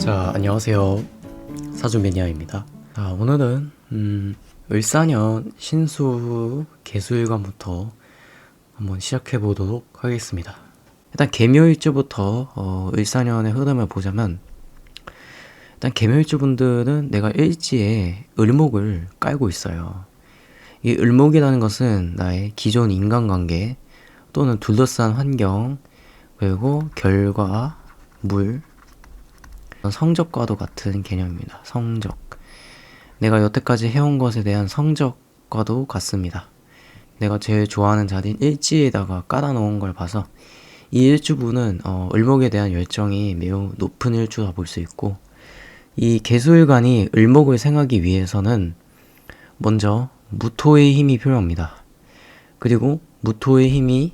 안녕하세요. 사주매니아입니다. 오늘은 을사년 신수 개수일관부터 한번 시작해 보도록 하겠습니다. 일단 개묘일주부터 을사년의 흐름을 보자면, 일단 개묘일주 분들은 내가 일지에 을목을 깔고 있어요. 이 을목이라는 것은 나의 기존 인간관계 또는 둘러싼 환경, 그리고 결과, 물, 성적과도 같은 개념입니다. 성적. 내가 여태까지 해온 것에 대한 성적과도 같습니다. 내가 제일 좋아하는 자리인 일지에다가 깔아놓은 걸 봐서 이 일주분은 을목에 대한 열정이 매우 높은 일주라 볼 수 있고, 이 개수일간이 을목을 생하기 위해서는 먼저 무토의 힘이 필요합니다. 그리고 무토의 힘이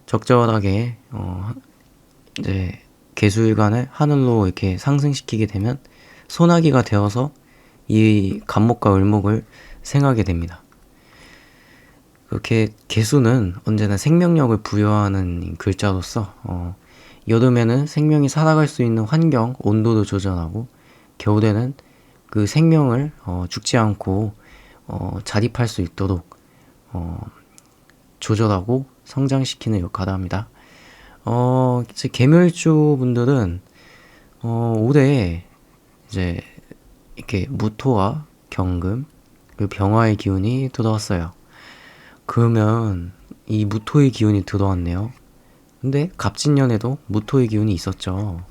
적절하게 이제 개수일간을 하늘로 이렇게 상승시키게 되면 소나기가 되어서 이 간목과 을목을 생하게 됩니다. 그렇게 개수는 언제나 생명력을 부여하는 글자로서 여름에는 생명이 살아갈 수 있는 환경, 온도를 조절하고, 겨울에는 그 생명을 죽지 않고 자립할 수 있도록 조절하고 성장시키는 역할을 합니다. 이제 개묘일주 분들은 올해 이제 이렇게 무토와 경금 그리고 병화의 기운이 들어왔어요. 그러면 이 무토의 기운이 들어왔네요. 근데 갑진년에도 무토의 기운이 있었죠.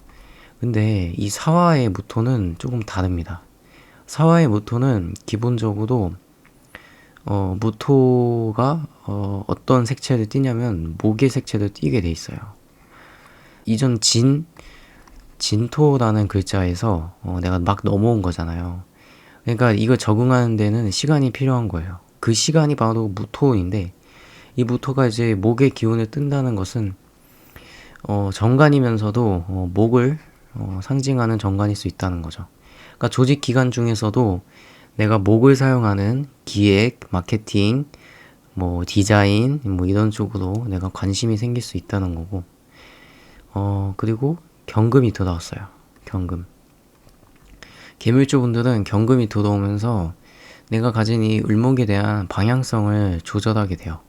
근데 이 사화의 무토는 조금 다릅니다. 사화의 무토는 기본적으로 무토가 어떤 색채를 띠냐면 목의 색채를 띠게 돼 있어요. 이전 진토라는 글자에서 내가 막 넘어온 거잖아요. 그러니까 이거 적응하는 데는 시간이 필요한 거예요. 그 시간이 바로 무토인데, 이 무토가 이제 목의 기운을 뜬다는 것은 정관이면서도 목을 상징하는 정관일 수 있다는 거죠. 그러니까 조직 기관 중에서도 내가 목을 사용하는 기획, 마케팅, 뭐 디자인, 뭐 이런 쪽으로 내가 관심이 생길 수 있다는 거고, 그리고 경금이 들어왔어요. 경금. 개묘일주 분들은 경금이 들어오면서 내가 가진 이 을목에 대한 방향성을 조절하게 돼요.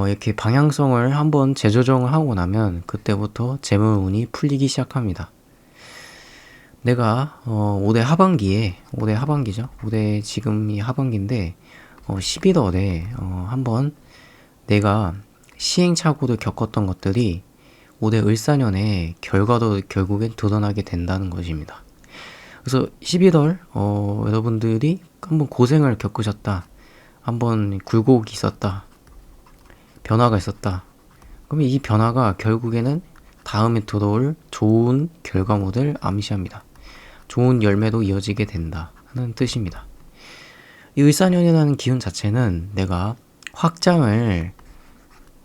이렇게 방향성을 한번 재조정을 하고 나면 그때부터 재물운이 풀리기 시작합니다. 내가 올해 하반기죠. 올해 지금이 하반기인데 11월에 한번 내가 시행착오를 겪었던 것들이 올해 을사년에 결과도 결국엔 드러나게 된다는 것입니다. 그래서 11월 여러분들이 한번 고생을 겪으셨다, 한번 굴곡이 있었다, 변화가 있었다, 그러면 이 변화가 결국에는 다음에 들어올 좋은 결과물을 암시합니다. 좋은 열매로 이어지게 된다는 뜻입니다. 이 을사년이라는 기운 자체는 내가 확장을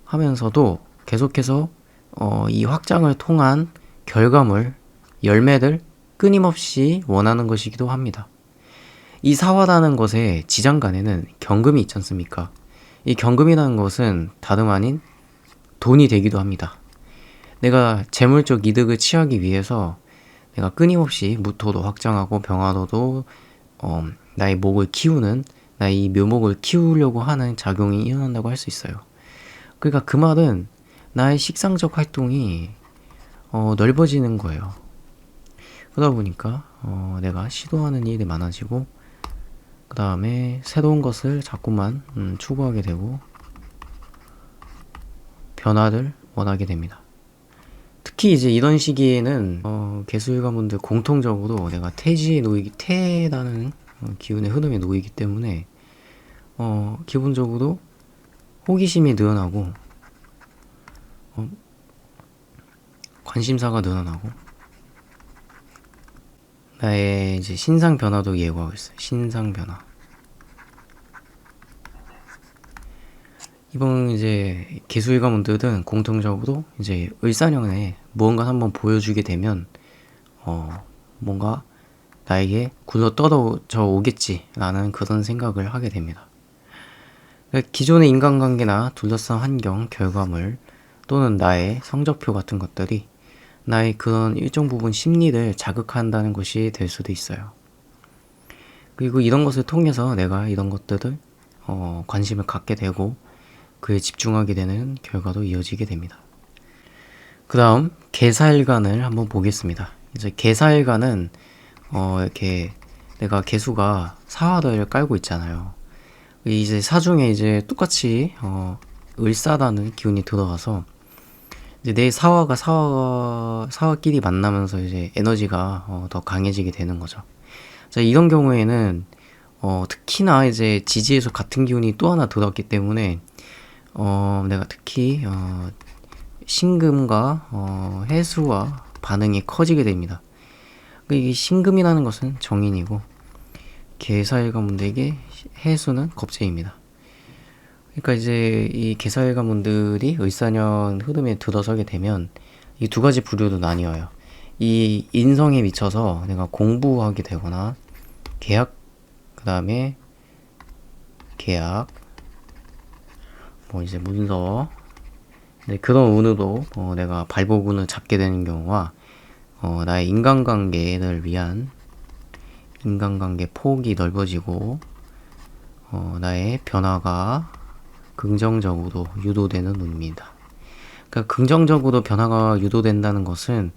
하면서도 계속해서 이 확장을 통한 결과물, 열매들 끊임없이 원하는 것이기도 합니다. 이 사화라는 것의 지장간에는 경금이 있지 않습니까? 이 경금이라는 것은 다름 아닌 돈이 되기도 합니다. 내가 재물적 이득을 취하기 위해서 내가 끊임없이 무토도 확장하고 병화로도 나의 목을 키우는, 나의 묘목을 키우려고 하는 작용이 일어난다고 할 수 있어요. 그러니까 그 말은 나의 식상적 활동이 넓어지는 거예요. 그러다 보니까 내가 시도하는 일이 많아지고, 그 다음에 새로운 것을 자꾸만 추구하게 되고 변화를 원하게 됩니다. 특히 이제 이런 시기에는 개수일관분들 공통적으로 내가 태라는 기운의 흐름에 놓이기 때문에 기본적으로 호기심이 늘어나고 관심사가 늘어나고 나의 이제 신상 변화도 예고하고 있어요. 신상 변화. 이번 이제 개수일관분들은 공통적으로 이제 을사년에 무언가 한번 보여주게 되면 뭔가 나에게 굴러 떨어져 오겠지라는 그런 생각을 하게 됩니다. 기존의 인간관계나 둘러싼 환경, 결과물 또는 나의 성적표 같은 것들이 나의 그런 일정 부분 심리를 자극한다는 것이 될 수도 있어요. 그리고 이런 것을 통해서 내가 이런 것들을 관심을 갖게 되고 그에 집중하게 되는 결과도 이어지게 됩니다. 그 다음 개사일간을 한번 보겠습니다. 이제 개사일간은 이렇게 내가 개수가 사화를 깔고 있잖아요. 이제 사중에 이제 똑같이 을사라는 기운이 들어가서 이제 내 사화끼리 만나면서 이제 에너지가 더 강해지게 되는 거죠. 자, 이런 경우에는 특히나 이제 지지에서 같은 기운이 또 하나 들어왔기 때문에 내가 특히 신금과 해수와 반응이 커지게 됩니다. 이 신금이라는 것은 정인이고 개사일관분들에게 해수는 겁재입니다. 그러니까 이제 이 개사일관분들이 을사년 흐름에 들어서게 되면 이 두 가지 부류로 나뉘어요. 이 인성에 미쳐서 내가 공부하게 되거나 계약, 그 다음에 계약, 뭐 이제 문서, 네, 그런 운으로 내가 발복운을 잡게 되는 경우와 나의 인간관계를 위한 인간관계 폭이 넓어지고 나의 변화가 긍정적으로 유도되는 운입니다. 그러니까 긍정적으로 변화가 유도된다는 것은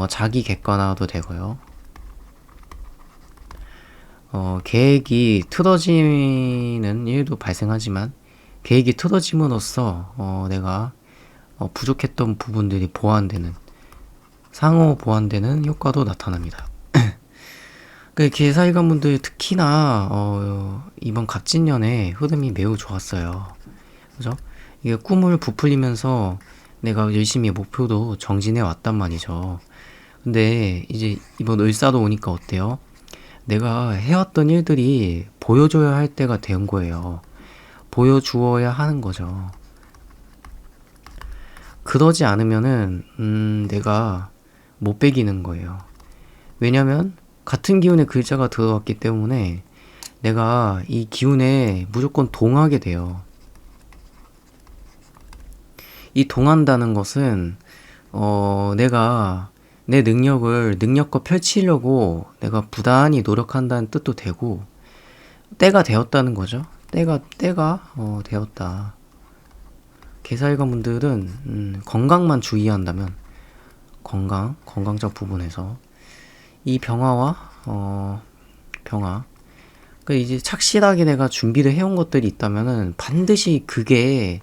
자기 객관화도 되고요. 계획이 틀어지는 일도 발생하지만 계획이 틀어짐으로써 내가 부족했던 부분들이 보완되는 상호 보완되는 효과도 나타납니다. 그 개사일관분들 특히나 이번 갑진년에 흐름이 매우 좋았어요. 그죠? 이게 꿈을 부풀리면서 내가 열심히 목표도 정진해 왔단 말이죠. 근데 이제 이번 을사도 오니까 어때요? 내가 해왔던 일들이 보여줘야 할 때가 된 거예요. 보여주어야 하는 거죠. 그러지 않으면은 내가 못 배기는 거예요. 왜냐면 같은 기운의 글자가 들어왔기 때문에 내가 이 기운에 무조건 동하게 돼요. 이 동한다는 것은 내가 내 능력을 능력껏 펼치려고 내가 부단히 노력한다는 뜻도 되고 때가 되었다는 거죠. 때가 되었다. 개사일관분들은 건강만 주의한다면 건강적 부분에서 이 병화와 병화 그 이제 착실하게 내가 준비를 해온 것들이 있다면은 반드시 그게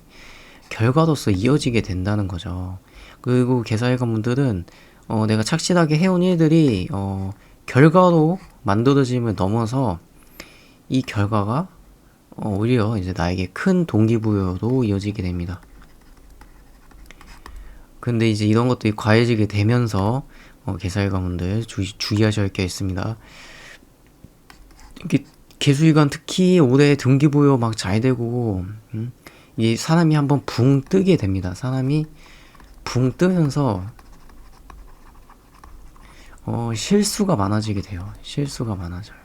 결과로서 이어지게 된다는 거죠. 그리고 개사일관분들은 내가 착실하게 해온 일들이 결과로 만들어짐을 넘어서 이 결과가 오히려 이제 나에게 큰 동기부여로 이어지게 됩니다. 근데 이제 이런 것들이 과해지게 되면서 개사일관분들 주의하셔야 할 게 있습니다. 이게 개수일관 특히 올해 동기부여 막 잘 되고 이 사람이 한번 붕 뜨게 됩니다. 사람이 붕 뜨면서 실수가 많아지게 돼요. 실수가 많아져요.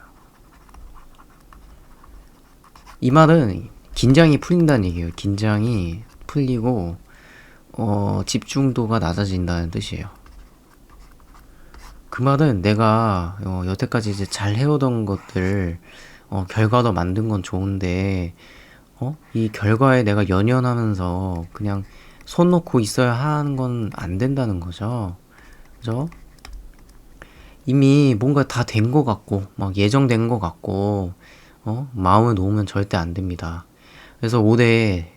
이 말은 긴장이 풀린다는 얘기예요. 긴장이 풀리고 집중도가 낮아진다는 뜻이에요. 그 말은 내가 여태까지 이제 잘 해오던 것들 결과로 만든 건 좋은데 이 결과에 내가 연연하면서 그냥 손 놓고 있어야 하는 건 안 된다는 거죠. 그죠? 이미 뭔가 다 된 것 같고 막 예정된 것 같고 마음을 놓으면 절대 안 됩니다. 그래서 올해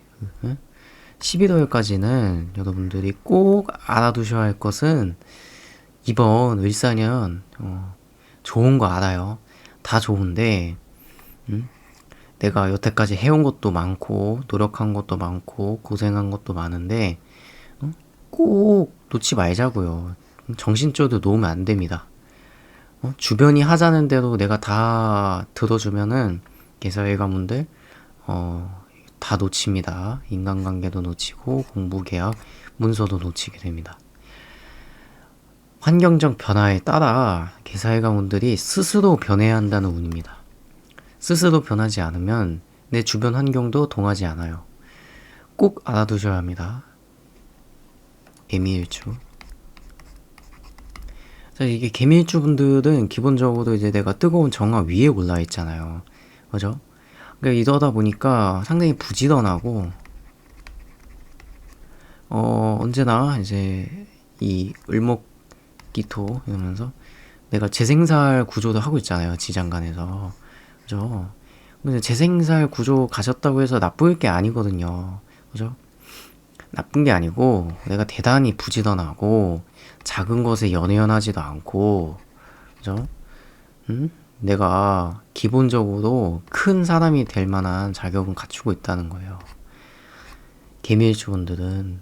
11월까지는 여러분들이 꼭 알아두셔야 할 것은 이번 을사년 좋은 거 알아요. 다 좋은데 내가 여태까지 해온 것도 많고 노력한 것도 많고 고생한 것도 많은데 꼭 놓지 말자고요. 정신줄도 놓으면 안 됩니다. 주변이 하자는 대로 내가 다 들어주면은 개사일관분들 다 놓칩니다. 인간관계도 놓치고 공부, 계약, 문서도 놓치게 됩니다. 환경적 변화에 따라 개사일관분들이 스스로 변해야 한다는 운입니다. 스스로 변하지 않으면 내 주변 환경도 동하지 않아요. 꼭 알아두셔야 합니다. 애미일주 자, 이게 개미일주분들은 기본적으로 이제 내가 뜨거운 정화 위에 올라 있잖아요. 그죠? 그러니까 이러다 보니까 상당히 부지런하고, 언제나 이제 이 을목기토 이러면서 내가 재생살 구조도 하고 있잖아요. 지장간에서. 그죠? 근데 재생살 구조 가셨다고 해서 나쁠 게 아니거든요. 그죠? 나쁜 게 아니고 내가 대단히 부지런하고 작은 것에 연연하지도 않고, 그죠? 내가 기본적으로 큰 사람이 될 만한 자격은 갖추고 있다는 거예요. 개미일주분들은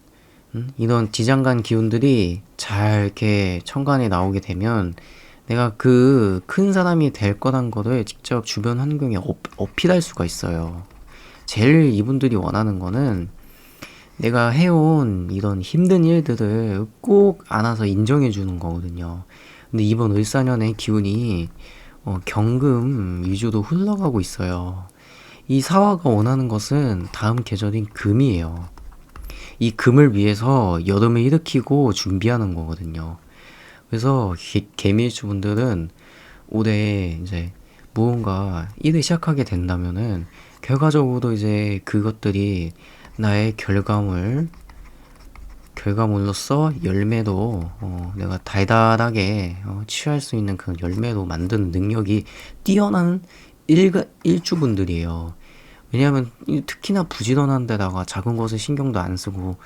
이런 지장간 기운들이 잘 이렇게 천간에 나오게 되면 내가 그 큰 사람이 될 거란 거를 직접 주변 환경에 어필할 수가 있어요. 제일 이분들이 원하는 거는 내가 해온 이런 힘든 일들을 꼭 안아서 인정해 주는 거거든요. 근데 이번 을사년의 기운이 경금 위주로 흘러가고 있어요. 이 사화가 원하는 것은 다음 계절인 금이에요. 이 금을 위해서 여름을 일으키고 준비하는 거거든요. 그래서 개미일주분들은 올해 이제 무언가 일을 시작하게 된다면은 결과적으로 이제 그것들이 나의 결과물로서 열매도 내가 달달하게 취할 수 있는 그런 열매도 만드는 능력이 뛰어난 일주분들이에요. 왜냐하면 특히나 부지런한 데다가 작은 것에 신경도 안 쓰고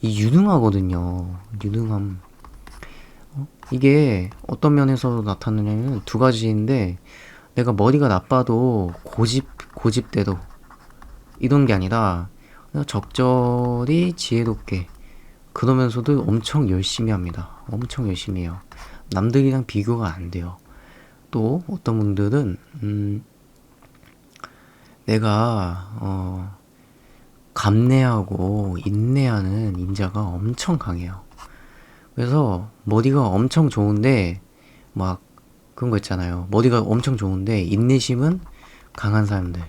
이 유능하거든요. 유능함. 이게 어떤 면에서 나타나냐면 두 가지인데 내가 머리가 나빠도 고집대로 이런 게 아니라 그냥 적절히 지혜롭게 그러면서도 엄청 열심히 합니다. 엄청 열심히 해요. 남들이랑 비교가 안 돼요. 또 어떤 분들은 내가 감내하고 인내하는 인자가 엄청 강해요. 그래서 머리가 엄청 좋은데 막 그런 거 있잖아요. 머리가 엄청 좋은데 인내심은 강한 사람들.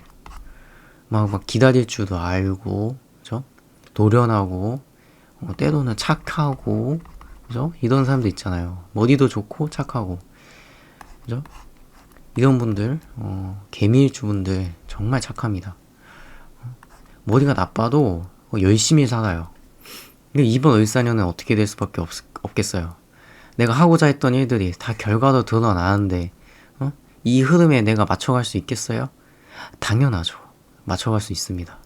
막 기다릴 줄도 알고, 그죠? 노련하고, 때로는 착하고, 그죠? 이런 사람들 있잖아요. 머리도 좋고 착하고, 그죠? 이런 분들, 개미일주분들 정말 착합니다. 머리가 나빠도 열심히 살아요. 근데 이번 을사년은 어떻게 될 수밖에 없겠어요. 내가 하고자 했던 일들이 다 결과로 드러나는데 이 흐름에 내가 맞춰갈 수 있겠어요? 당연하죠. 맞춰갈 수 있습니다.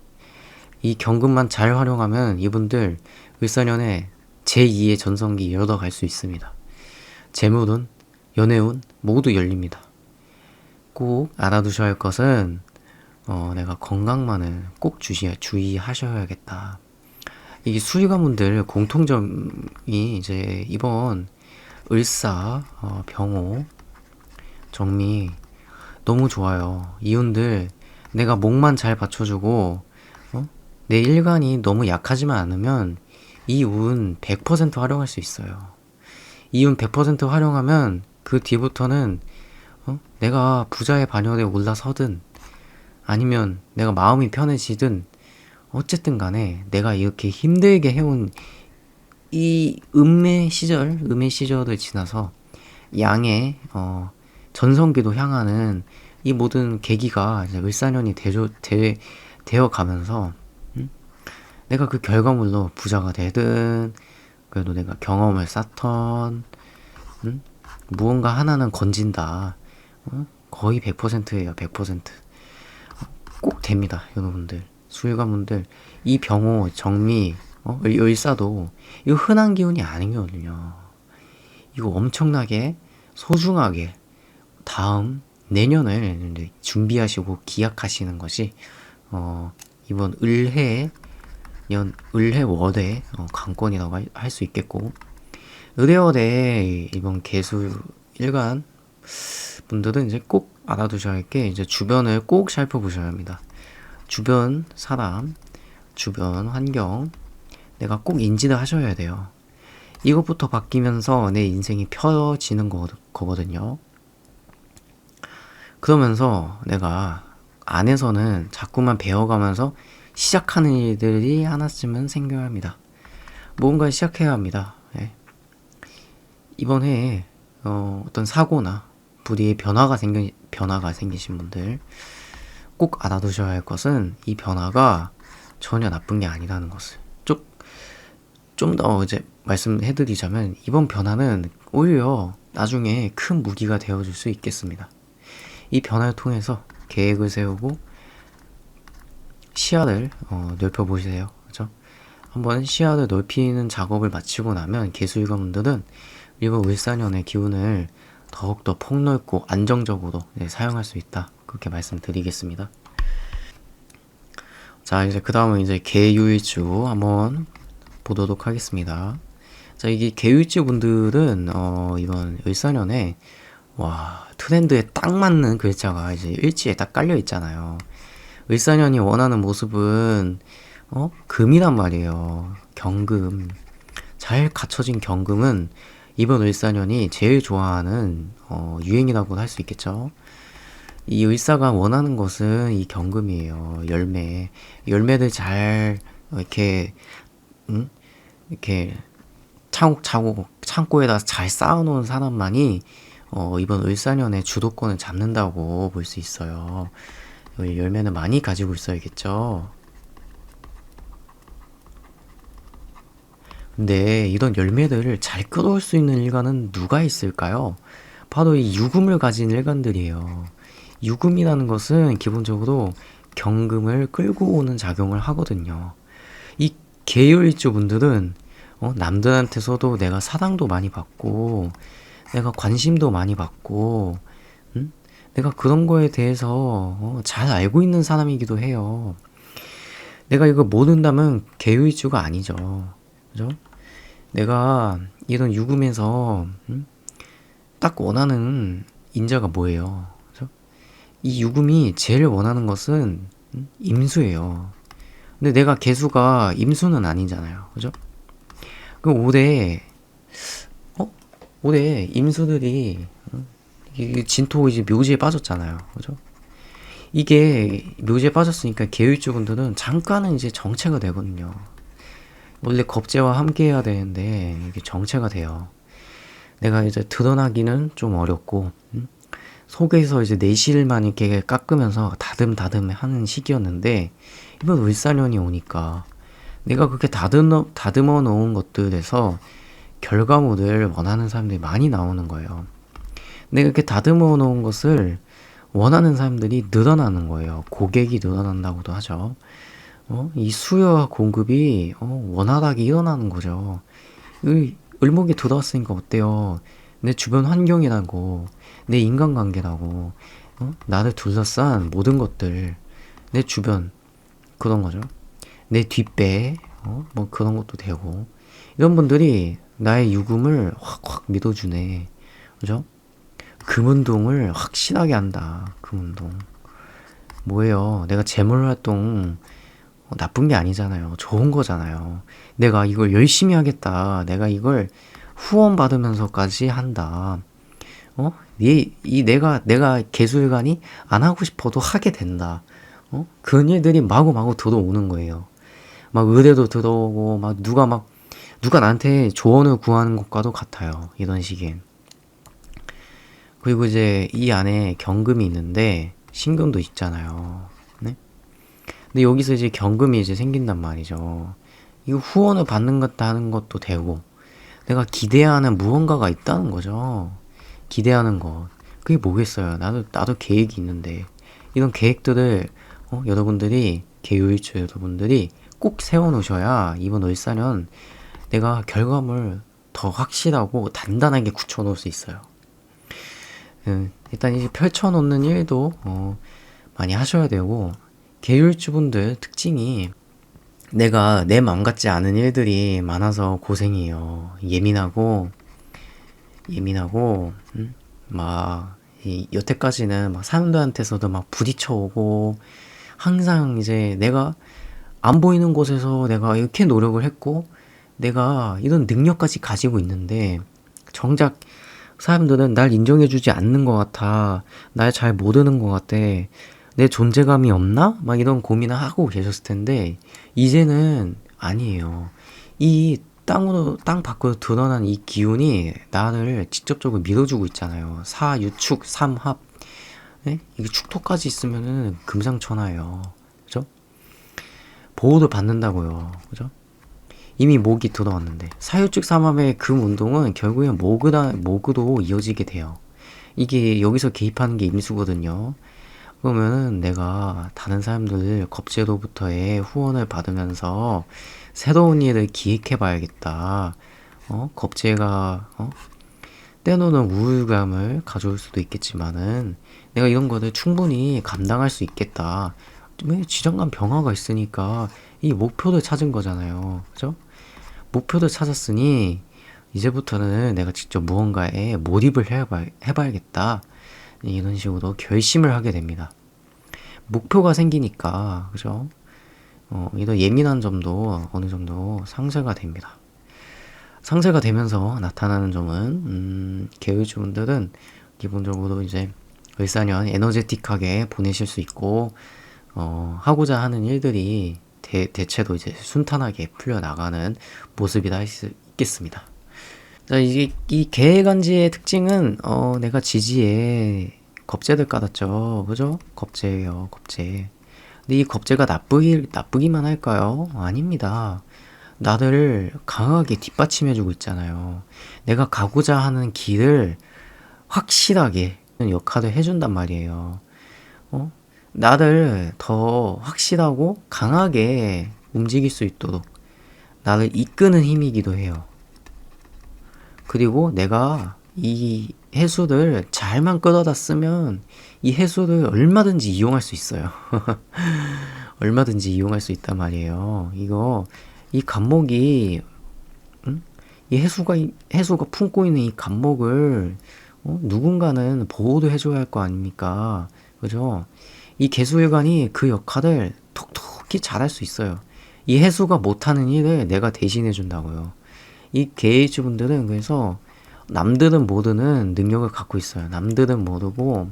이 경금만 잘 활용하면 이분들 을사년에 제2의 전성기 열어갈 수 있습니다. 재물운, 연애운 모두 열립니다. 꼭 알아두셔야 할 것은 내가 건강만을 꼭 주의하셔야겠다. 이게 수의가분들 공통점이 이제 이번 을사, 병호, 정미 너무 좋아요. 이운들 내가 목만 잘 받쳐주고 내 일간이 너무 약하지만 않으면 이 운 100% 활용할 수 있어요. 이 운 100% 활용하면 그 뒤부터는 내가 부자의 반열에 올라서든 아니면 내가 마음이 편해지든 어쨌든 간에 내가 이렇게 힘들게 해온 이 음의 시절을 지나서 양의 전성기도 향하는 이 모든 계기가 이제 을사년이 되어 가면서 내가 그 결과물로 부자가 되든 그래도 내가 경험을 쌓던 무언가 하나는 건진다. 거의 100%예요. 100%. 꼭 됩니다. 여러분들. 수일관분들 이 병호, 정미, 을사도 이거 흔한 기운이 아니거든요. 이거 엄청나게 소중하게 다음 내년을 이제 준비하시고 기약하시는 것이 이번 을해월의 관건이라고 할 수 있겠고, 을해월에 이번 개수 일간 분들은 이제 꼭 알아두셔야 할 게 이제 주변을 꼭 살펴보셔야 합니다. 주변 사람, 주변 환경 내가 꼭 인지를 하셔야 돼요. 이것부터 바뀌면서 내 인생이 펴지는 거거든요. 그러면서 내가 안에서는 자꾸만 배워가면서 시작하는 일들이 하나쯤은 생겨야 합니다. 뭔가 시작해야 합니다. 네. 이번 해에 어떤 사고나 불의의 변화가 생기신 분들 꼭 알아두셔야 할 것은 이 변화가 전혀 나쁜 게 아니라는 것을 좀 더 이제 말씀해드리자면 이번 변화는 오히려 나중에 큰 무기가 되어줄 수 있겠습니다. 이 변화를 통해서 계획을 세우고 시야를 넓혀보세요. 그죠? 한번 시야를 넓히는 작업을 마치고 나면 개수일관분들은 이번 을사년의 기운을 더욱더 폭넓고 안정적으로 사용할 수 있다. 그렇게 말씀드리겠습니다. 자, 이제 그 다음은 이제 계유일주 한번 보도록 하겠습니다. 자, 이게 계유일주 분들은 이번 을사년에 트렌드에 딱 맞는 글자가 이제 일지에 딱 깔려 있잖아요. 을사년이 원하는 모습은 금이란 말이에요. 경금. 잘 갖춰진 경금은 이번 을사년이 제일 좋아하는 유행이라고 할 수 있겠죠. 이 을사가 원하는 것은 이 경금이에요. 열매들 잘 이렇게 창고에다 잘 쌓아놓은 사람만이 이번 을사년의 주도권을 잡는다고 볼 수 있어요. 열매는 많이 가지고 있어야겠죠. 근데 이런 열매들을 잘 끌어올 수 있는 일간은 누가 있을까요? 바로 이 유금을 가진 일간들이에요. 유금이라는 것은 기본적으로 경금을 끌고 오는 작용을 하거든요. 이 계율일주 분들은 남들한테서도 내가 사랑도 많이 받고 내가 관심도 많이 받고 내가 그런 거에 대해서 잘 알고 있는 사람이기도 해요. 내가 이거 모른다면 계율일주가 아니죠. 그죠? 내가 이런 유금에서 딱 원하는 인자가 뭐예요? 그죠? 이 유금이 제일 원하는 것은 임수예요. 근데 내가 개수가 임수는 아니잖아요. 그죠? 그럼 올해 임수들이 진토 이제 묘지에 빠졌잖아요. 그죠? 이게 묘지에 빠졌으니까 계율주분들은 잠깐은 이제 정체가 되거든요. 원래 겁재와 함께 해야 되는데 이게 정체가 돼요. 내가 이제 드러나기는 좀 어렵고 속에서 이제 내실만 이렇게 깎으면서 다듬 하는 시기였는데 이번 을사년이 오니까 내가 그렇게 다듬어 놓은 것들에서 결과물을 원하는 사람들이 많이 나오는 거예요. 내가 이렇게 다듬어 놓은 것을 원하는 사람들이 늘어나는 거예요. 고객이 늘어난다고도 하죠. 이 수요와 공급이 원활하게 일어나는 거죠. 을목이 들어왔으니까 어때요? 내 주변 환경이라고, 내 인간관계라고, 나를 둘러싼 모든 것들, 내 주변, 그런 거죠. 내 뒷배, 뭐 그런 것도 되고, 이런 분들이 나의 유금을 확 믿어주네. 그죠? 금운동을 확실하게 한다. 금운동. 뭐예요? 내가 재물활동 나쁜 게 아니잖아요. 좋은 거잖아요. 내가 이걸 열심히 하겠다. 내가 이걸 후원 받으면서까지 한다. 내가 개수일간이 안 하고 싶어도 하게 된다. 그런 일들이 마구마구 들어오는 거예요. 막 의뢰도 들어오고, 누가 나한테 조언을 구하는 것과도 같아요. 이런 식의. 그리고 이제 이 안에 경금이 있는데, 신금도 있잖아요. 네? 근데 여기서 이제 경금이 이제 생긴단 말이죠. 이거 후원을 받는 것도 하는 것도 되고, 내가 기대하는 무언가가 있다는 거죠. 기대하는 것. 그게 뭐겠어요. 나도 계획이 있는데, 이런 계획들을, 여러분들이, 계요일주 여러분들이 꼭 세워놓으셔야 이번 을사년 내가 결과물 더 확실하고 단단하게 굳혀놓을 수 있어요. 일단 이제 펼쳐놓는 일도 많이 하셔야 되고, 계율주분들 특징이 내가 내 마음 같지 않은 일들이 많아서 고생이에요. 예민하고 여태까지는 막 사람들한테서도 막 부딪혀오고 항상 이제 내가 안 보이는 곳에서 내가 이렇게 노력을 했고 내가 이런 능력까지 가지고 있는데 정작 사람들은 날 인정해주지 않는 것 같아. 날 잘 모르는 것 같아. 내 존재감이 없나? 막 이런 고민을 하고 계셨을 텐데 이제는 아니에요. 이 땅 밖으로 드러난 이 기운이 나를 직접적으로 밀어주고 있잖아요. 사유축 삼합. 예? 이게 축토까지 있으면은 금상첨화예요. 그죠? 보호를 받는다고요. 그죠? 이미 목이 들어왔는데 사유축 삼합의 금 운동은 결국엔 모그도 이어지게 돼요. 이게 여기서 개입하는 게 임수거든요. 그러면은 내가 다른 사람들 겁재로부터의 후원을 받으면서 새로운 일을 기획해 봐야겠다. 겁재가 때로는 우울감을 가져올 수도 있겠지만은 내가 이런 거를 충분히 감당할 수 있겠다. 왜 지정한 병화가 있으니까 이 목표를 찾은 거잖아요. 그죠? 목표를 찾았으니 이제부터는 내가 직접 무언가에 몰입을 해봐야겠다. 이런 식으로 결심을 하게 됩니다. 목표가 생기니까, 그죠? 이런 예민한 점도 어느 정도 상쇄가 됩니다. 상쇄가 되면서 나타나는 점은, 계열주분들은 기본적으로 이제 을사년 에너제틱하게 보내실 수 있고, 하고자 하는 일들이 대체로 이제 순탄하게 풀려나가는 모습이라 할 수 있겠습니다. 자, 이 개간지의 특징은, 내가 지지에 겁재를 깔았죠. 그죠? 겁재예요, 겁재. 근데 이 겁재가 나쁘기만 할까요? 아닙니다. 나를 강하게 뒷받침해주고 있잖아요. 내가 가고자 하는 길을 확실하게 역할을 해준단 말이에요. 나를 더 확실하고 강하게 움직일 수 있도록 나를 이끄는 힘이기도 해요. 그리고 내가 이 해수를 잘만 끌어다 쓰면 이 해수를 얼마든지 이용할 수 있어요. 얼마든지 이용할 수 있단 말이에요. 이 간목이, 이 해수가 품고 있는 이 간목을, 누군가는 보호도 해줘야 할 거 아닙니까? 그죠? 이 개수일관이 그 역할을 톡톡히 잘할 수 있어요. 이 해수가 못하는 일을 내가 대신해 준다고요. 이 게이지 분들은 그래서 남들은 모르는 능력을 갖고 있어요. 남들은 모르고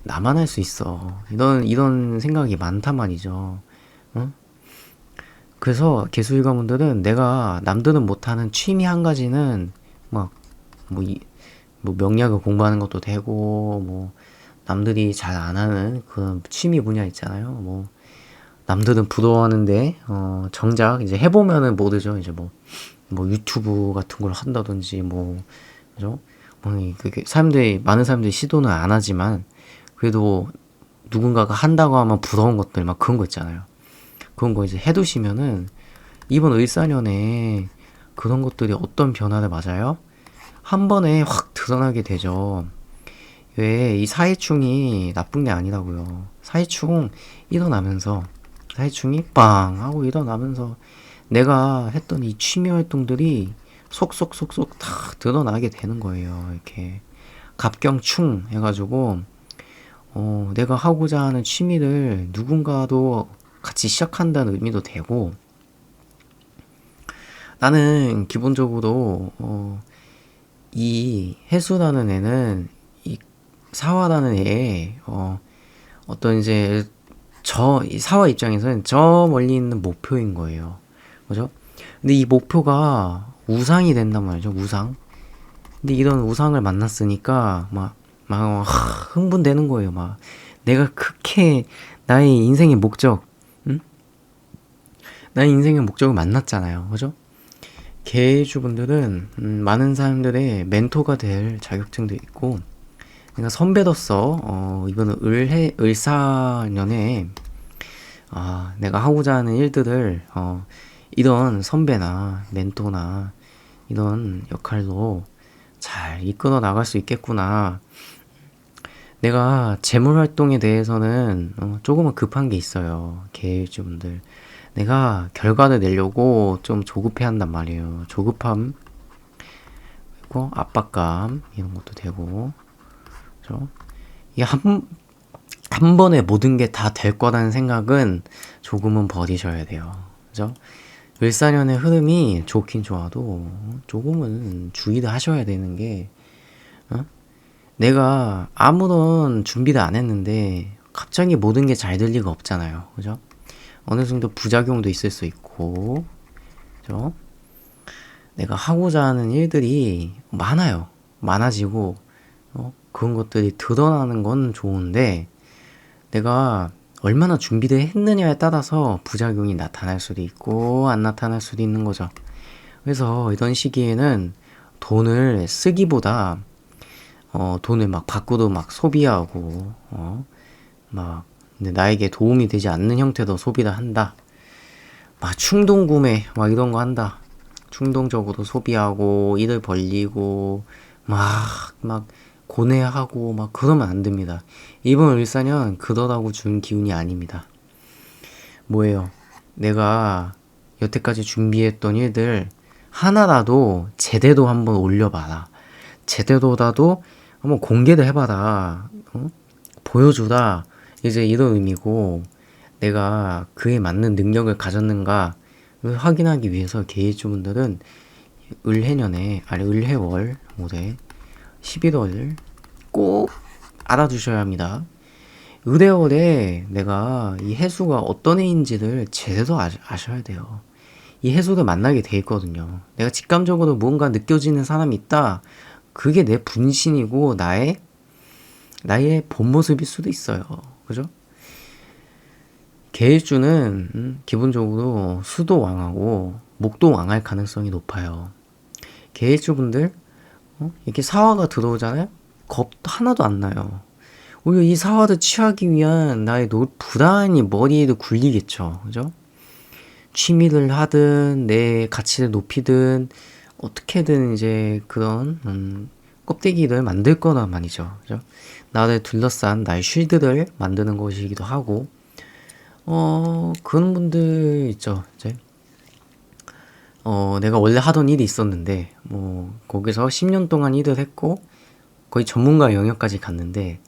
나만 할 수 있어. 이런 생각이 많단 말이죠. 응? 그래서 개수일가분들은 내가 남들은 못하는 취미 한 가지는 막 뭐 명리학을 공부하는 것도 되고 뭐 남들이 잘 안 하는 그런 취미 분야 있잖아요. 뭐 남들은 부러워하는데 정작 이제 해보면은 모르죠. 이제 뭐 유튜브 같은 걸 한다든지 뭐 그죠? 그게 많은 사람들이 시도는 안 하지만 그래도 누군가가 한다고 하면 부러운 것들 막 그런 거 있잖아요. 그런 거 이제 해두시면은 이번 을사년에 그런 것들이 어떤 변화를 맞아요? 한 번에 확 드러나게 되죠. 왜 이 사회충이 나쁜 게 아니라고요. 사회충이 빵 하고 일어나면서 내가 했던 이 취미 활동들이 속속속속 다 드러나게 되는 거예요. 이렇게 갑경충 해가지고 내가 하고자 하는 취미를 누군가도 같이 시작한다는 의미도 되고 나는 기본적으로 이 해수라는 애는 이 사화라는 애의 어떤 이제 이 사화 입장에서는 저 멀리 있는 목표인 거예요. 그죠? 근데 이 목표가 우상이 된단 말이죠. 우상. 근데 이런 우상을 만났으니까 흥분되는 거예요. 막 내가 그렇게 나의 인생의 목적, 응? 나의 인생의 목적을 만났잖아요. 그죠? 개주분들은 많은 사람들의 멘토가 될 자격증도 있고 내가 선배로서 이번 을사년에 내가 하고자 하는 일들을 이런 선배나 멘토나 이런 역할로 잘 이끌어 나갈 수 있겠구나. 내가 재물 활동에 대해서는 조금은 급한 게 있어요. 개일주분들. 내가 결과를 내려고 좀 조급해한단 말이에요. 조급함, 그리고 압박감 이런 것도 되고, 그죠? 이게 한 번에 모든 게 다 될 거라는 생각은 조금은 버리셔야 돼요. 그죠? 을사년의 흐름이 좋긴 좋아도 조금은 주의를 하셔야 되는 게 내가 아무런 준비를 안 했는데 갑자기 모든 게 잘 될 리가 없잖아요. 그죠? 어느 정도 부작용도 있을 수 있고, 그죠? 내가 하고자 하는 일들이 많아요. 많아지고, 그런 것들이 드러나는 건 좋은데, 내가 얼마나 준비를 했느냐에 따라서 부작용이 나타날 수도 있고, 안 나타날 수도 있는 거죠. 그래서 이런 시기에는 돈을 쓰기보다, 돈을 막 밖으로 막 소비하고, 막, 근데 나에게 도움이 되지 않는 형태로 소비를 한다. 막 충동 구매, 막 이런 거 한다. 충동적으로 소비하고, 일을 벌리고, 막, 고뇌하고, 막 그러면 안 됩니다. 이번 을사년 그러라고 준 기운이 아닙니다. 뭐예요? 내가 여태까지 준비했던 일들 하나라도 제대로 한번 올려봐라. 제대로라도 한번 공개를 해봐라. 보여주라. 이제 이런 의미고, 내가 그에 맞는 능력을 가졌는가 확인하기 위해서 개일주분들은 을해년에, 아니 을해월 올해 11월 꼭 알아두셔야 합니다. 을해월에 내가 이 해수가 어떤 애인지를 제대로 아셔야 돼요. 이 해수를 만나게 돼 있거든요. 내가 직감적으로 뭔가 느껴지는 사람이 있다. 그게 내 분신이고 나의 본 모습일 수도 있어요. 그죠? 계일주는 기본적으로 수도 왕하고 목도 왕할 가능성이 높아요. 계일주분들 이렇게 사화가 들어오잖아요. 겁도 하나도 안 나요. 오히려 이 사화를 취하기 위한 나의 불안이 머리에도 굴리겠죠. 그죠? 취미를 하든 내 가치를 높이든 어떻게든 이제 그런 껍데기를 만들 거란 말이죠. 그죠? 나를 둘러싼 나의 쉴드를 만드는 것이기도 하고 그런 분들 있죠. 이제 내가 원래 하던 일이 있었는데 뭐 거기서 10년 동안 일을 했고 거의 전문가 영역까지 갔는데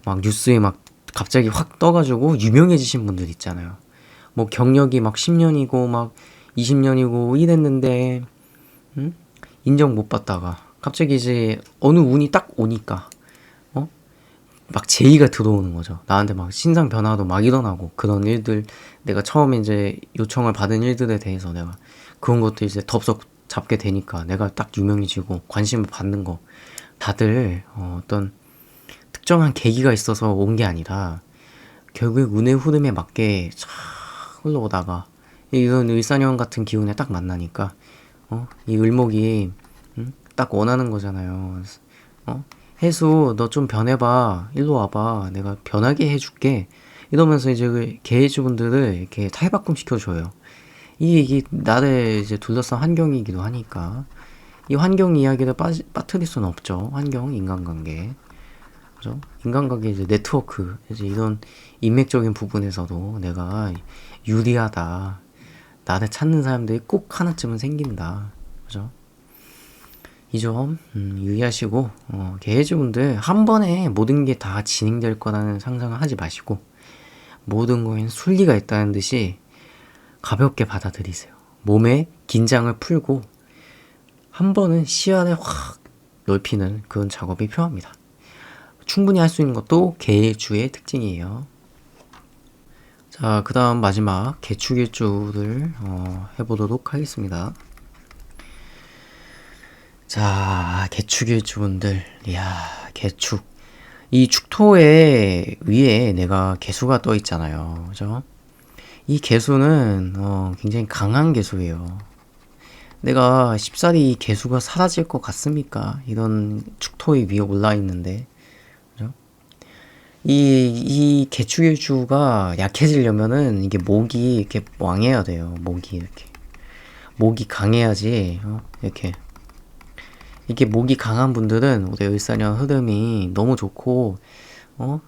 막 뉴스에 막 갑자기 확 떠가지고 유명해지신 분들 있잖아요. 뭐 경력이 막 10년이고 막 20년이고 이랬는데 인정 못 받다가 갑자기 이제 어느 운이 딱 오니까 막 제의가 들어오는 거죠. 나한테 막 신상 변화도 막 일어나고 그런 일들 내가 처음에 이제 요청을 받은 일들에 대해서 내가 그런 것도 이제 덥석 잡게 되니까 내가 딱 유명해지고 관심을 받는 거 다들 어떤 특정한 계기가 있어서 온 게 아니라 결국 운의 흐름에 맞게 쫙 흘러오다가 이런 일사년 같은 기운에 딱 만나니까 이 을목이 딱 원하는 거잖아요. 해수 너 좀 변해봐. 일로 와봐. 내가 변하게 해줄게. 이러면서 이제 그 계해주분들을 이렇게 탈바꿈 시켜줘요. 이게 나를 이제 둘러싼 환경이기도 하니까 이 환경 이야기를 빠뜨릴 수는 없죠. 환경, 인간관계. 그죠? 인간관계 이제 네트워크 이제 이런 인맥적인 부분에서도 내가 유리하다. 나를 찾는 사람들이 꼭 하나쯤은 생긴다. 그죠? 이 점 유의하시고 계해주분들 한 번에 모든 게 다 진행될 거라는 상상을 하지 마시고 모든 거에는 순리가 있다는 듯이 가볍게 받아들이세요. 몸에 긴장을 풀고 한 번은 시야를 확 넓히는 그런 작업이 필요합니다. 충분히 할 수 있는 것도 계주의 특징이에요. 자, 그 다음 마지막 개축일주를 해보도록 하겠습니다. 자, 개축일주분들, 이야, 개축. 이 축토에 위에 내가 개수가 떠 있잖아요. 그죠? 이 개수는 굉장히 강한 개수예요. 내가 쉽사리 이 개수가 사라질 것 같습니까? 이런 축토에 위에 올라 있는데, 그죠? 이 개축일주가 약해지려면은 이게 목이 이렇게 왕해야 돼요. 목이 이렇게. 목이 강해야지, 이렇게. 이게 목이 강한 분들은 올해 을사년 흐름이 너무 좋고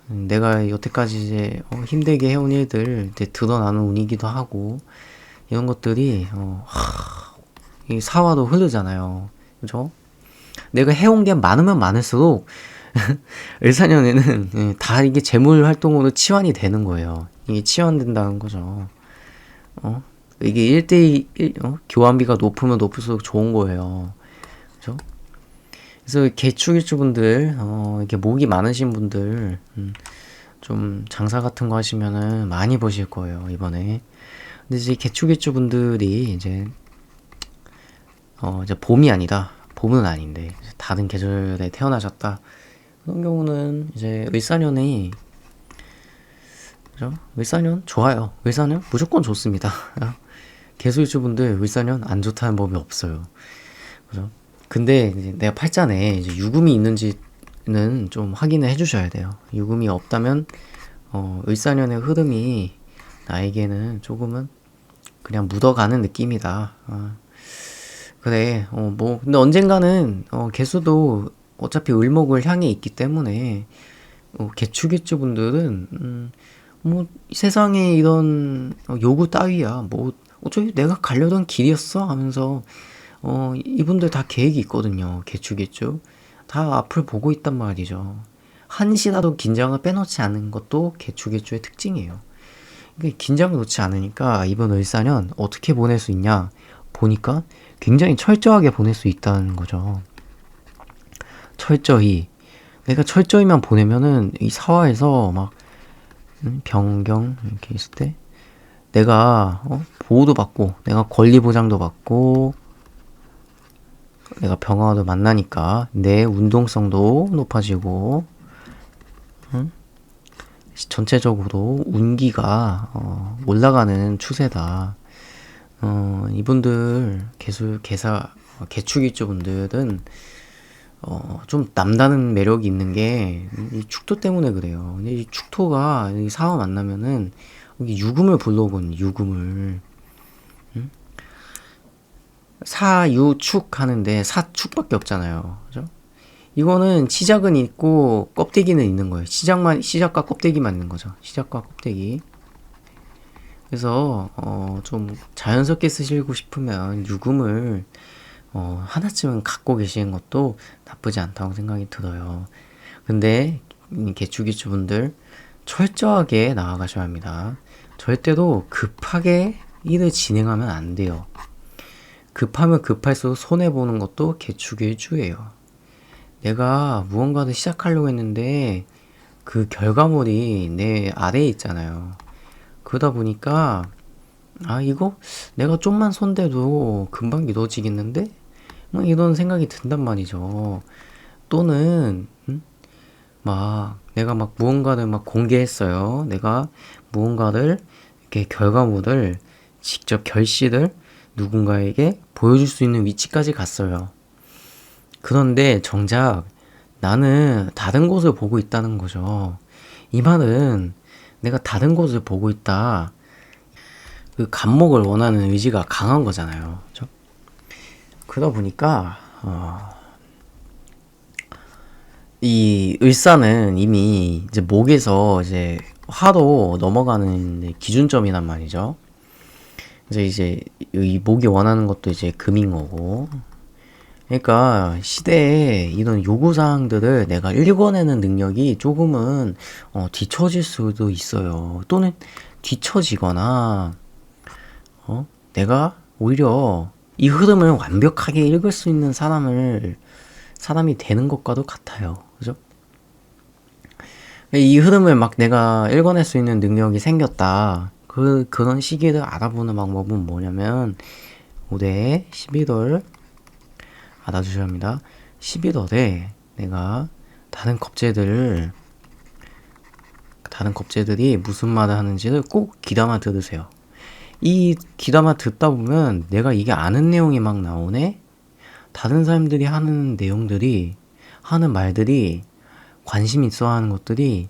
내가 여태까지 이제 힘들게 해온 일들 이제 드러나는 운이기도 하고 이런 것들이 이 사화도 흐르잖아요. 그죠? 내가 해온 게 많으면 많을수록 을사년에는 다 이게 재물 활동으로 치환이 되는 거예요. 이게 치환된다는 거죠. 이게 1대1 교환비가 높으면 높을수록 좋은 거예요. 그죠? 그래서 개축일주분들 이렇게 목이 많으신 분들 좀 장사 같은 거 하시면은 많이 버실 거예요 이번에. 근데 이제 개축일주분들이 이제 이제 봄이 아니다. 봄은 아닌데 다른 계절에 태어나셨다. 그런 경우는 이제 을사년이 그죠? 을사년 좋아요. 을사년 무조건 좋습니다. 개수일주분들 을사년 안 좋다는 법이 없어요. 그죠? 근데 이제 내가 팔자에 이제 유금이 있는지는 좀 확인을 해주셔야 돼요. 유금이 없다면 을사년의 흐름이 나에게는 조금은 그냥 묻어가는 느낌이다. 그래, 뭐, 근데 언젠가는, 개수도 어차피 을목을 향해 있기 때문에, 개축일주 분들은, 뭐, 세상에 이런 요구 따위야. 뭐, 어차피 내가 가려던 길이었어 하면서, 이분들 다 계획이 있거든요. 개축일주. 다 앞을 보고 있단 말이죠. 한시라도 긴장을 빼놓지 않는 것도 개축일주의 특징이에요. 긴장을 놓지 않으니까 이번 을사년 어떻게 보낼 수 있냐 보니까 굉장히 철저하게 보낼 수 있다는 거죠. 철저히. 내가 철저히만 보내면은 이 사화에서 막 변경 이렇게 있을 때 내가 보호도 받고 내가 권리 보장도 받고 내가 병화도 만나니까 내 운동성도 높아지고 전체적으로 운기가 올라가는 추세다. 이분들 개축일주 분들은 좀 남다른 매력이 있는 게 이 축토 때문에 그래요. 근데 이 축토가 이 사와 만나면은 여기 유금을 불러오거든요. 유금을 사유축 하는데 사축밖에 없잖아요. 그죠? 이거는 시작은 있고 껍데기는 있는 거예요. 시작과 껍데기만 있는 거죠. 시작과 껍데기. 그래서 좀 자연스럽게 쓰시고 싶으면 유금을 하나쯤은 갖고 계시는 것도 나쁘지 않다고 생각이 들어요. 근데 개축일주 분들 철저하게 나아가셔야 합니다. 절대로 급하게 일을 진행하면 안 돼요. 급하면 급할수록 손해보는 것도 개축일주예요. 내가 무언가를 시작하려고 했는데 그 결과물이 내 아래에 있잖아요. 그러다 보니까 이거 내가 좀만 손대도 금방 이루어지겠는데? 막 이런 생각이 든단 말이죠. 또는 막 내가 막 무언가를 막 공개했어요. 내가 무언가를 이렇게 결과물을 직접 결실을 누군가에게 보여줄 수 있는 위치까지 갔어요. 그런데 정작 나는 다른 곳을 보고 있다는 거죠. 이 말은 내가 다른 곳을 보고 있다. 그 감목을 원하는 의지가 강한 거잖아요. 그렇죠? 그러다 보니까 이 을사는 이미 이제 목에서 이제 화로 넘어가는 기준점이란 말이죠. 이제 이 목이 원하는 것도 이제 금인 거고. 그러니까 시대에 이런 요구사항들을 내가 읽어내는 능력이 조금은 뒤처질 수도 있어요. 또는 뒤처지거나 내가 오히려 이 흐름을 완벽하게 읽을 수 있는 사람이 되는 것과도 같아요. 그죠? 이 흐름을 막 내가 읽어낼 수 있는 능력이 생겼다. 그런 시기를 알아보는 방법은 뭐냐면 올해 11월 알아주셔야 합니다. 11월에 내가 다른 겁재들이 무슨 말을 하는지를 꼭 귀담아 들으세요. 이 귀담아 듣다 보면 내가 이게 아는 내용이 막 나오네? 다른 사람들이 하는 내용들이, 하는 말들이, 관심 있어 하는 것들이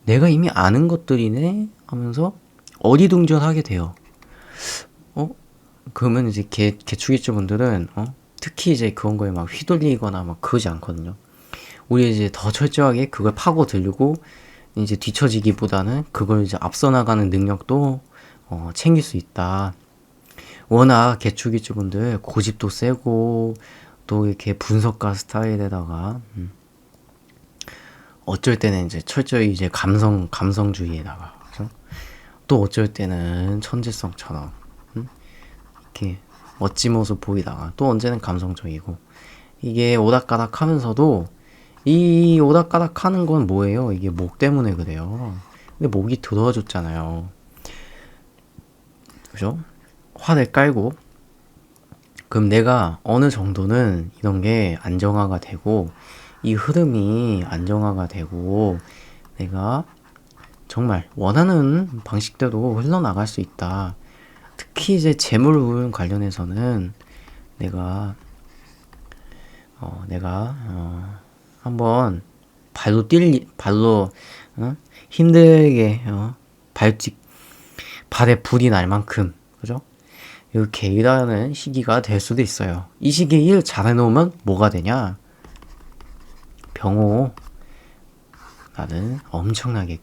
내가 이미 아는 것들이네? 하면서 어리둥절하게 돼요. 그러면 이제 개축일주 분들은, 특히 이제 그런 거에 막 휘둘리거나 막 그러지 않거든요. 우리 이제 더 철저하게 그걸 파고 들고 이제 뒤처지기보다는 그걸 이제 앞서 나가는 능력도 챙길 수 있다. 워낙 개축일주 분들 고집도 세고 또 이렇게 분석가 스타일에다가 어쩔 때는 이제 철저히 이제 감성주의에다가 그죠? 또 어쩔 때는 천재성처럼 이렇게 멋진 모습 보이다가 또 언제는 감성적이고 이게 오닥가닥 하면서도 이 오닥가닥 하는 건 뭐예요? 이게 목 때문에 그래요. 근데 목이 들어와줬잖아요. 그죠? 화를 깔고 그럼 내가 어느 정도는 이런 게 안정화가 되고 이 흐름이 안정화가 되고 내가 정말 원하는 방식대로 흘러나갈 수 있다. 특히 이제 재물 관련해서는 내가 한번 발로 힘들게 발에 불이 날 만큼 그죠? 이렇게 일하는 시기가 될 수도 있어요. 이 시기에 일 잘해놓으면 뭐가 되냐? 병호 나는 엄청나게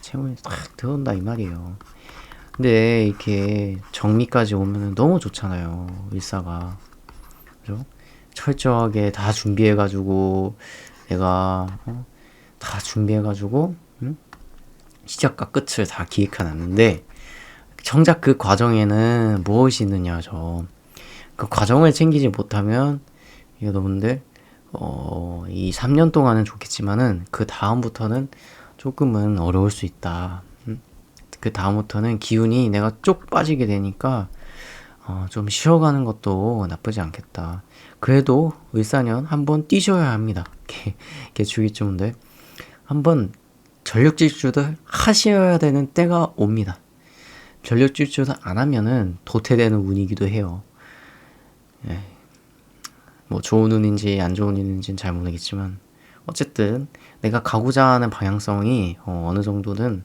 채무이 탁 들어온다 이 말이에요. 근데 이렇게 정미까지 오면은 너무 좋잖아요. 일사가 그죠? 철저하게 다 준비해가지고 내가 다 준비해가지고 시작과 끝을 다 기획해놨는데 정작 그 과정에는 무엇이 있느냐죠. 그 과정을 챙기지 못하면 여러분들 이 3년 동안은 좋겠지만은 그 다음부터는 조금은 어려울 수 있다. 그 다음부터는 기운이 내가 쪽 빠지게 되니까 좀 쉬어가는 것도 나쁘지 않겠다. 그래도 을사년 한번 뛰셔야 합니다. 개축이쯤인데 한번 전력 질주를 하셔야 되는 때가 옵니다. 전력 질주를 안 하면은 도태되는 운이기도 해요. 예. 뭐 좋은 운인지 안 좋은 운인지는 잘 모르겠지만 어쨌든 내가 가고자 하는 방향성이 어느 정도는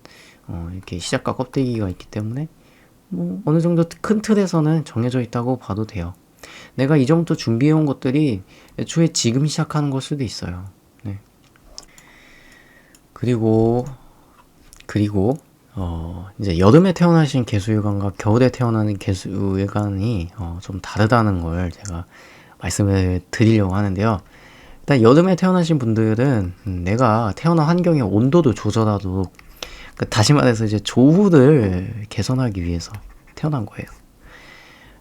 이렇게 시작과 껍데기가 있기 때문에 뭐 어느 정도 큰 틀에서는 정해져 있다고 봐도 돼요. 내가 이 정도 준비해온 것들이 애초에 지금 시작하는 걸 수도 있어요. 네. 그리고 이제 여름에 태어나신 개수일관과 겨울에 태어나는 개수일관이 좀 다르다는 걸 제가 말씀을 드리려고 하는데요. 일단 여름에 태어나신 분들은 내가 태어난 환경의 온도도 조절하도록 다시 말해서 이제 조후를 개선하기 위해서 태어난 거예요.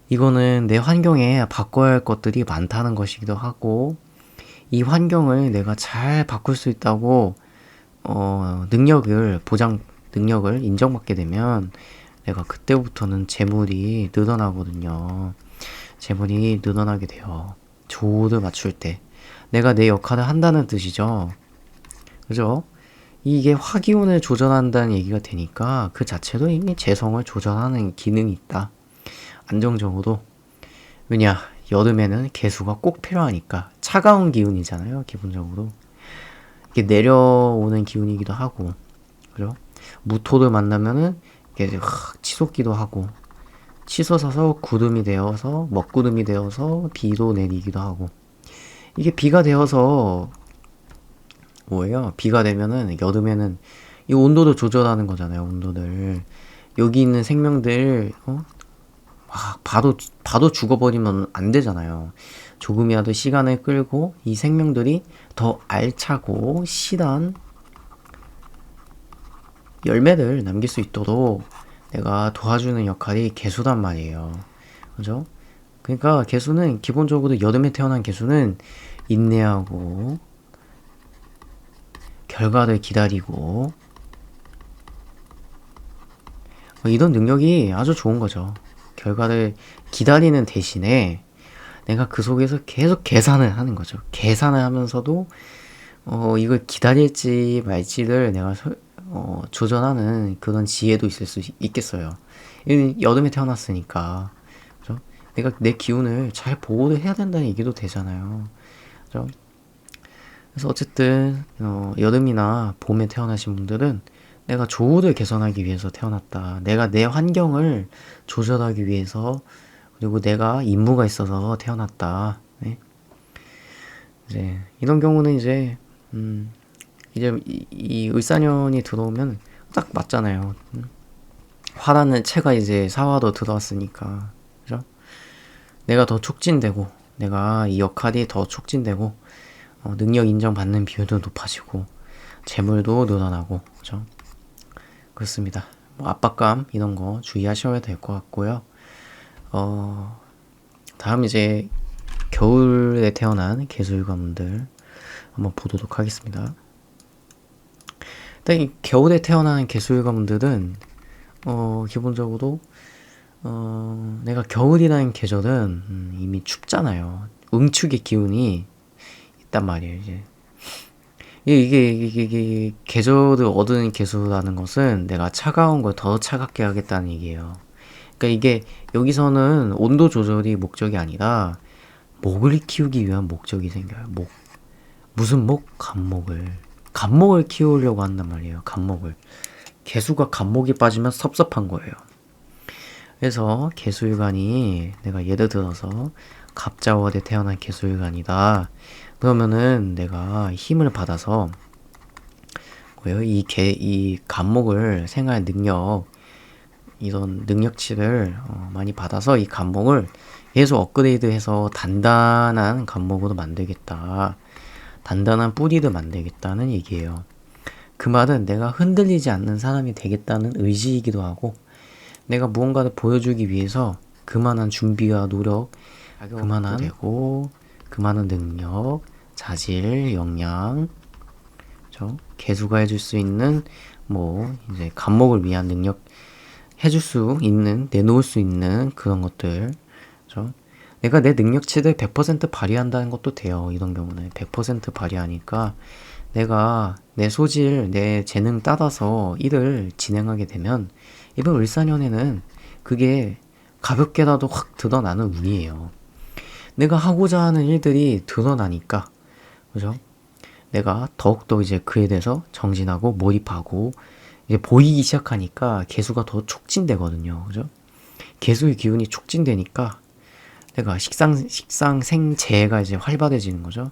이거는 내 환경에 바꿔야 할 것들이 많다는 것이기도 하고 이 환경을 내가 잘 바꿀 수 있다고 능력을 인정받게 되면 내가 그때부터는 재물이 늘어나거든요. 재물이 늘어나게 돼요. 조를 맞출 때 내가 내 역할을 한다는 뜻이죠. 그죠? 이게 화기운을 조절한다는 얘기가 되니까 그 자체로 이미 재성을 조절하는 기능이 있다. 안정적으로. 왜냐? 여름에는 개수가 꼭 필요하니까 차가운 기운이잖아요. 기본적으로. 이게 내려오는 기운이기도 하고 그죠? 무토를 만나면은 이게 치솟기도 하고 치솟아서 구름이 되어서 먹구름이 되어서 비도 내리기도 하고 이게 비가 되어서 뭐예요? 비가 되면은 여름에는 이 온도를 조절하는 거잖아요. 온도를 여기 있는 생명들 막 바로 죽어버리면 안 되잖아요. 조금이라도 시간을 끌고 이 생명들이 더 알차고 실한 열매를 남길 수 있도록 내가 도와주는 역할이 개수단 말이에요. 그죠? 그러니까 개수는 기본적으로 여름에 태어난 개수는 인내하고 결과를 기다리고 이런 능력이 아주 좋은 거죠. 결과를 기다리는 대신에 내가 그 속에서 계속 계산을 하는 거죠. 계산을 하면서도 이걸 기다릴지 말지를 내가 조절하는 그런 지혜도 있을 수 있겠어요. 여름에 태어났으니까 그죠? 내가 내 기운을 잘 보호를 해야 된다는 얘기도 되잖아요. 그죠? 그래서 어쨌든 여름이나 봄에 태어나신 분들은 내가 조후를 개선하기 위해서 태어났다. 내가 내 환경을 조절하기 위해서 그리고 내가 임무가 있어서 태어났다. 네? 이제 이런 경우는 이제 이 을사년이 들어오면 딱 맞잖아요. 화라는 채가 이제 사화도 들어왔으니까 그죠? 내가 더 촉진되고 내가 이 역할이 더 촉진되고 능력 인정받는 비율도 높아지고 재물도 늘어나고 그죠? 그렇습니다. 뭐 압박감 이런 거 주의하셔야 될 것 같고요. 다음 이제 겨울에 태어난 개수일관분들 한번 보도록 하겠습니다. 일단 이 겨울에 태어나는 개수일관분들은 기본적으로 내가 겨울이라는 계절은 이미 춥잖아요. 응축의 기운이 있단 말이에요, 이제. 이게 계절을 얻은 개수라는 것은 내가 차가운 걸 더 차갑게 하겠다는 얘기예요. 그러니까 이게 여기서는 온도 조절이 목적이 아니라 목을 키우기 위한 목적이 생겨요. 목. 무슨 목? 간목을. 간목을 키우려고 한단 말이에요. 간목을. 개수가 간목이 빠지면 섭섭한 거예요. 그래서 개수일간이 내가 예를 들어서 갑자월에 태어난 개수일간이다. 그러면은 내가 힘을 받아서 뭐예요? 이 간목을 생활 능력 이런 능력치를 많이 받아서 이 간목을 계속 업그레이드해서 단단한 간목으로 만들겠다. 단단한 뿌리를 만들겠다는 얘기예요. 그 말은 내가 흔들리지 않는 사람이 되겠다는 의지이기도 하고 내가 무언가를 보여주기 위해서 그만한 준비와 노력, 그만한 되고 그만한 능력, 자질, 역량, 그죠? 개수가 해줄 수 있는 뭐 이제 간목을 위한 능력 해줄 수 있는 내놓을 수 있는 그런 것들, 그죠? 내가 내 능력치를 100% 발휘한다는 것도 돼요. 이런 경우는 100% 발휘하니까 내가 내 소질, 내 재능 따라서 일을 진행하게 되면 이번 을사년에는 그게 가볍게라도 확 드러나는 운이에요. 내가 하고자 하는 일들이 드러나니까, 그죠? 내가 더욱더 이제 그에 대해서 정진하고 몰입하고 이제 보이기 시작하니까 개수가 더 촉진되거든요. 그죠? 개수의 기운이 촉진되니까 내가 식상생재가 이제 활발해지는 거죠.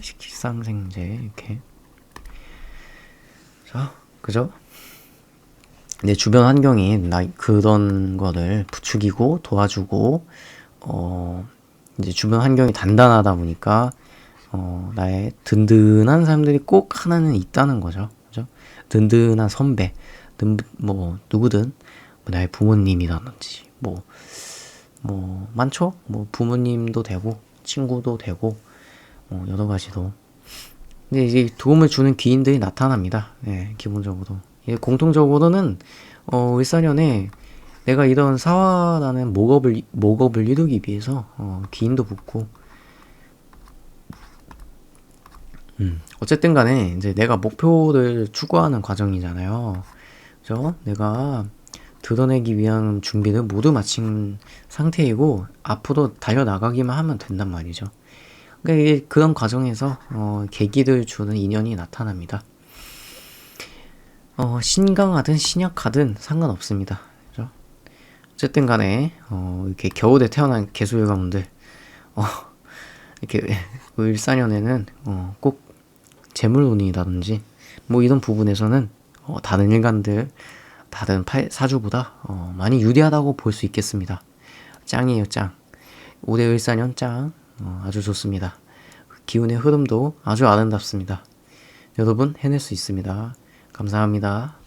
식상생재 이렇게. 자, 그죠? 내 주변 환경이 나 그런 거를 부추기고 도와주고 이제 주변 환경이 단단하다 보니까 나의 든든한 사람들이 꼭 하나는 있다는 거죠. 그죠? 든든한 선배, 뭐 누구든 뭐 나의 부모님이라든지 뭐 많죠? 뭐 부모님도 되고 친구도 되고 여러 가지도. 근데 이제 도움을 주는 귀인들이 나타납니다. 네, 기본적으로. 공통적으로는 을사년에 내가 이런 사화라는 목업을 이루기 위해서 귀인도 붙고 어쨌든 간에 이제 내가 목표를 추구하는 과정이잖아요. 그죠? 내가 드러내기 위한 준비를 모두 마친 상태이고 앞으로 달려나가기만 하면 된단 말이죠. 그러니까 이게 그런 과정에서 계기를 주는 인연이 나타납니다. 신강하든 신약하든 상관없습니다. 그죠? 어쨌든 간에 이렇게 겨울에 태어난 개수일가분들 이렇게 을사년에는 꼭 재물운이라든지 뭐 이런 부분에서는 다른 일간들 다른 사주보다 많이 유리하다고 볼 수 있겠습니다. 짱이에요, 짱. 올해 을사년 짱. 아주 좋습니다. 기운의 흐름도 아주 아름답습니다. 여러분 해낼 수 있습니다. 감사합니다.